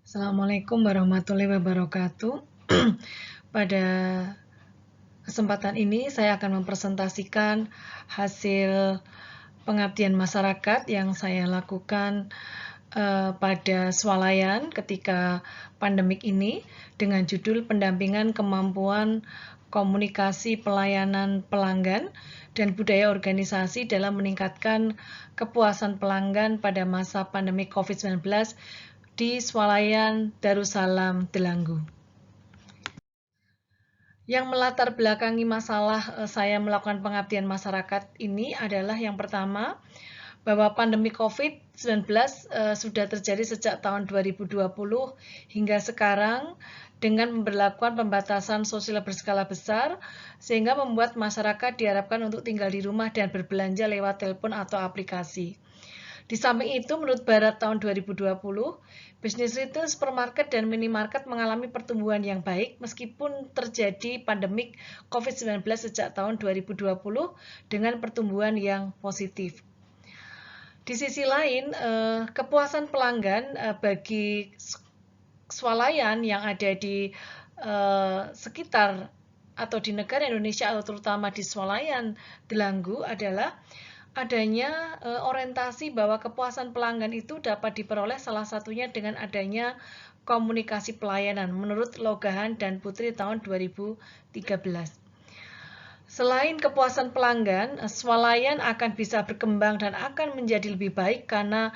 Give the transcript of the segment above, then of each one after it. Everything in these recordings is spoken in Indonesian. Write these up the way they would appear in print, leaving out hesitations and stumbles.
Assalamualaikum warahmatullahi wabarakatuh. Pada kesempatan ini saya akan mempresentasikan hasil pengabdian masyarakat yang saya lakukan pada swalayan ketika pandemik ini dengan judul pendampingan kemampuan komunikasi pelayanan pelanggan dan budaya organisasi dalam meningkatkan kepuasan pelanggan pada masa pandemi COVID-19 di swalayan Darussalam Delanggu. Yang melatar belakangi masalah saya melakukan pengabdian masyarakat ini adalah yang pertama, bahwa pandemi COVID-19 sudah terjadi sejak tahun 2020 hingga sekarang dengan memberlakukan pembatasan sosial berskala besar sehingga membuat masyarakat diharapkan untuk tinggal di rumah dan berbelanja lewat telepon atau aplikasi. Di samping itu, menurut Barat tahun 2020, bisnis retail, supermarket, dan minimarket mengalami pertumbuhan yang baik meskipun terjadi pandemik COVID-19 sejak tahun 2020 dengan pertumbuhan yang positif. Di sisi lain, kepuasan pelanggan bagi swalayan yang ada di sekitar atau di negara Indonesia atau terutama di swalayan Delanggu adalah adanya orientasi bahwa kepuasan pelanggan itu dapat diperoleh salah satunya dengan adanya komunikasi pelayanan menurut Logahan dan Putri tahun 2013. Selain kepuasan pelanggan, swalayan akan bisa berkembang dan akan menjadi lebih baik karena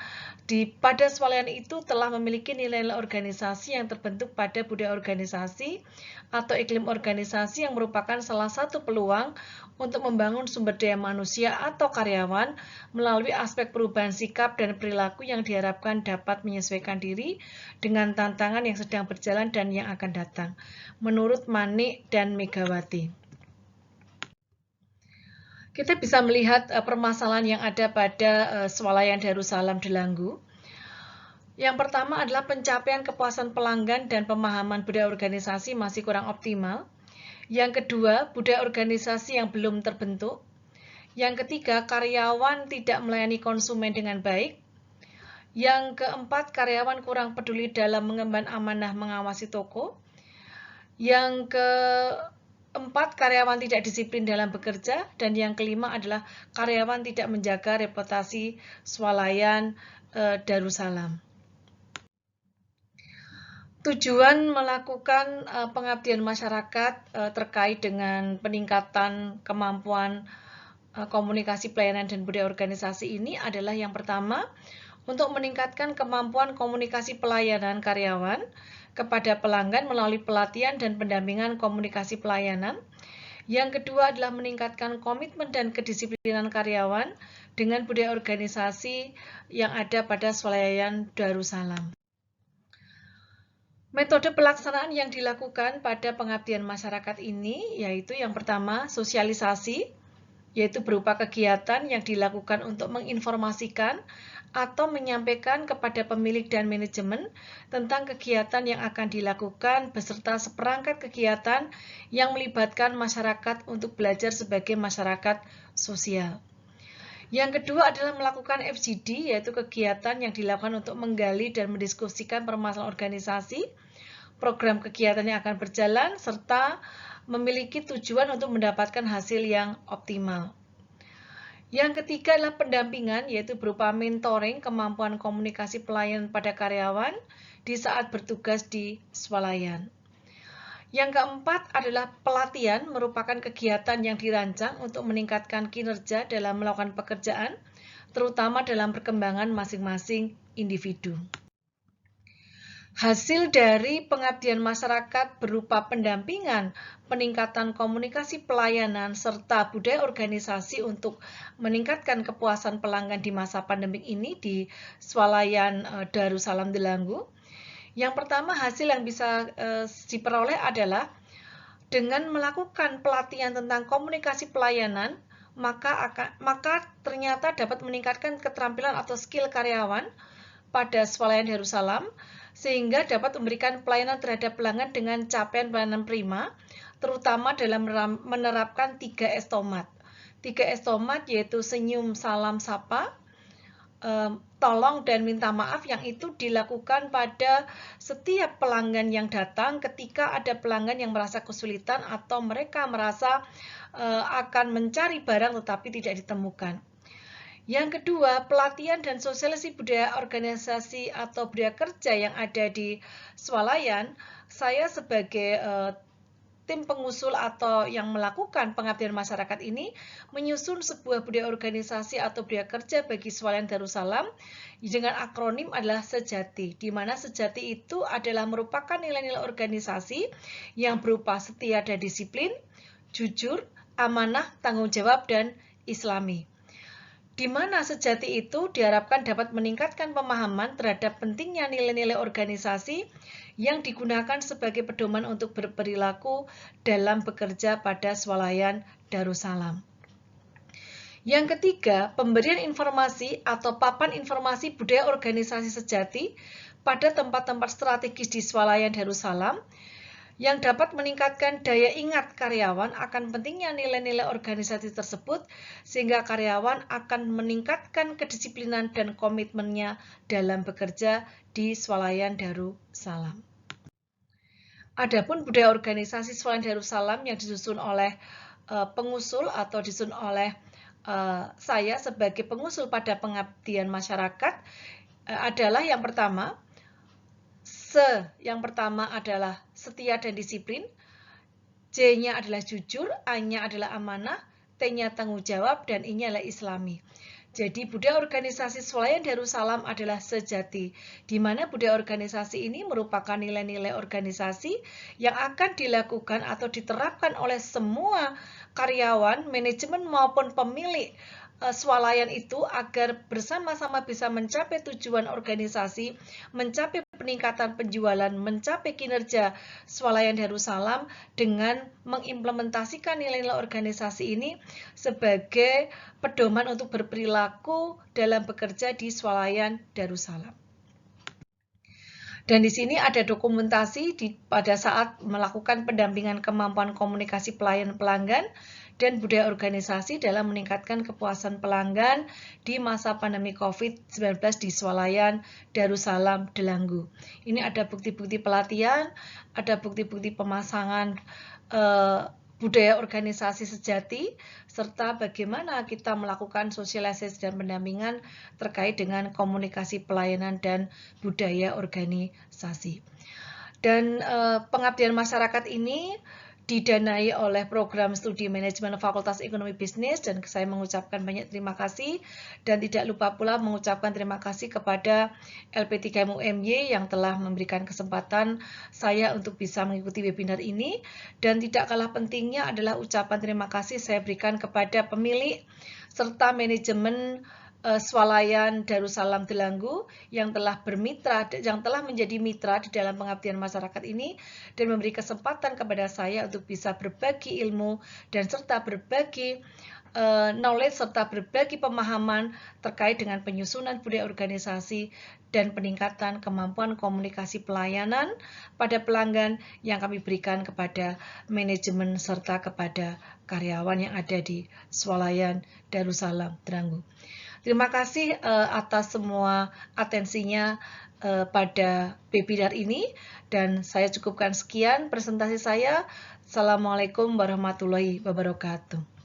pada swalayan itu telah memiliki nilai-nilai organisasi yang terbentuk pada budaya organisasi atau iklim organisasi yang merupakan salah satu peluang untuk membangun sumber daya manusia atau karyawan melalui aspek perubahan sikap dan perilaku yang diharapkan dapat menyesuaikan diri dengan tantangan yang sedang berjalan dan yang akan datang, menurut Manik dan Megawati. Kita bisa melihat permasalahan yang ada pada swalayan Darussalam Delanggu. Yang pertama adalah pencapaian kepuasan pelanggan dan pemahaman budaya organisasi masih kurang optimal. Yang kedua, budaya organisasi yang belum terbentuk. Yang ketiga, karyawan tidak melayani konsumen dengan baik. Yang keempat, karyawan kurang peduli dalam mengemban amanah mengawasi toko. Yang keempat, karyawan tidak disiplin dalam bekerja. Dan yang kelima adalah karyawan tidak menjaga reputasi swalayan Darussalam. Tujuan melakukan pengabdian masyarakat terkait dengan peningkatan kemampuan komunikasi pelayanan dan budaya organisasi ini adalah yang pertama, untuk meningkatkan kemampuan komunikasi pelayanan karyawan kepada pelanggan melalui pelatihan dan pendampingan komunikasi pelayanan. Yang kedua adalah meningkatkan komitmen dan kedisiplinan karyawan dengan budaya organisasi yang ada pada swalayan Darussalam. Metode pelaksanaan yang dilakukan pada pengabdian masyarakat ini yaitu yang pertama, sosialisasi, yaitu berupa kegiatan yang dilakukan untuk menginformasikan atau menyampaikan kepada pemilik dan manajemen tentang kegiatan yang akan dilakukan beserta seperangkat kegiatan yang melibatkan masyarakat untuk belajar sebagai masyarakat sosial. Yang kedua adalah melakukan FGD, yaitu kegiatan yang dilakukan untuk menggali dan mendiskusikan permasalahan organisasi, program kegiatan yang akan berjalan, serta memiliki tujuan untuk mendapatkan hasil yang optimal. Yang ketiga adalah pendampingan, yaitu berupa mentoring kemampuan komunikasi pelayanan pada karyawan di saat bertugas di swalayan. Yang keempat adalah pelatihan, merupakan kegiatan yang dirancang untuk meningkatkan kinerja dalam melakukan pekerjaan, terutama dalam perkembangan masing-masing individu. Hasil dari pengabdian masyarakat berupa pendampingan, peningkatan komunikasi pelayanan, serta budaya organisasi untuk meningkatkan kepuasan pelanggan di masa pandemik ini di swalayan Darussalam Delanggu. Yang pertama, hasil yang bisa diperoleh adalah dengan melakukan pelatihan tentang komunikasi pelayanan, maka ternyata dapat meningkatkan keterampilan atau skill karyawan pada swalayan Darussalam, sehingga dapat memberikan pelayanan terhadap pelanggan dengan capaian pelayanan prima, terutama dalam menerapkan 3S Tomat. 3S Tomat yaitu senyum, salam, sapa, tolong dan minta maaf yang itu dilakukan pada setiap pelanggan yang datang ketika ada pelanggan yang merasa kesulitan atau mereka merasa akan mencari barang tetapi tidak ditemukan. Yang kedua, pelatihan dan sosialisasi budaya organisasi atau budaya kerja yang ada di swalayan. Saya sebagai tim pengusul atau yang melakukan pengabdian masyarakat ini menyusun sebuah budaya organisasi atau budaya kerja bagi swalayan Darussalam dengan akronim adalah Sejati, di mana Sejati itu adalah merupakan nilai-nilai organisasi yang berupa setia dan disiplin, jujur, amanah, tanggung jawab, dan islami. Di mana sejati itu diharapkan dapat meningkatkan pemahaman terhadap pentingnya nilai-nilai organisasi yang digunakan sebagai pedoman untuk berperilaku dalam bekerja pada swalayan Darussalam. Yang ketiga, pemberian informasi atau papan informasi budaya organisasi sejati pada tempat-tempat strategis di swalayan Darussalam yang dapat meningkatkan daya ingat karyawan akan pentingnya nilai-nilai organisasi tersebut sehingga karyawan akan meningkatkan kedisiplinan dan komitmennya dalam bekerja di swalayan Darussalam. Adapun budaya organisasi swalayan Darussalam yang disusun oleh pengusul atau disusun oleh saya sebagai pengusul pada pengabdian masyarakat adalah yang pertama, yang pertama adalah setia dan disiplin, J-nya adalah jujur, A-nya adalah amanah, T-nya tanggung jawab, dan I-nya adalah islami. Jadi budaya organisasi swalayan Darussalam adalah sejati, di mana budaya organisasi ini merupakan nilai-nilai organisasi yang akan dilakukan atau diterapkan oleh semua karyawan, manajemen maupun pemilik swalayan itu agar bersama-sama bisa mencapai tujuan organisasi, mencapai peningkatan penjualan, mencapai kinerja swalayan Darussalam dengan mengimplementasikan nilai-nilai organisasi ini sebagai pedoman untuk berperilaku dalam bekerja di swalayan Darussalam. Dan di sini ada dokumentasi pada saat melakukan pendampingan kemampuan komunikasi pelayan pelanggan dan budaya organisasi dalam meningkatkan kepuasan pelanggan di masa pandemi COVID-19 di swalayan Darussalam Delanggu. Ini ada bukti-bukti pelatihan, ada bukti-bukti pemasangan budaya organisasi sejati, serta bagaimana kita melakukan sosialisasi dan pendampingan terkait dengan komunikasi pelayanan dan budaya organisasi. Dan pengabdian masyarakat ini didanai oleh program studi manajemen Fakultas Ekonomi Bisnis, dan saya mengucapkan banyak terima kasih dan tidak lupa pula mengucapkan terima kasih kepada LP3MU MY yang telah memberikan kesempatan saya untuk bisa mengikuti webinar ini, dan tidak kalah pentingnya adalah ucapan terima kasih saya berikan kepada pemilik serta manajemen swalayan Darussalam Delanggu yang telah menjadi mitra di dalam pengabdian masyarakat ini dan memberi kesempatan kepada saya untuk bisa berbagi ilmu dan serta berbagi knowledge serta berbagi pemahaman terkait dengan penyusunan budaya organisasi dan peningkatan kemampuan komunikasi pelayanan pada pelanggan yang kami berikan kepada manajemen serta kepada karyawan yang ada di swalayan Darussalam Delanggu. Terima kasih atas semua atensinya pada webinar ini, dan saya cukupkan sekian presentasi saya. Assalamualaikum warahmatullahi wabarakatuh.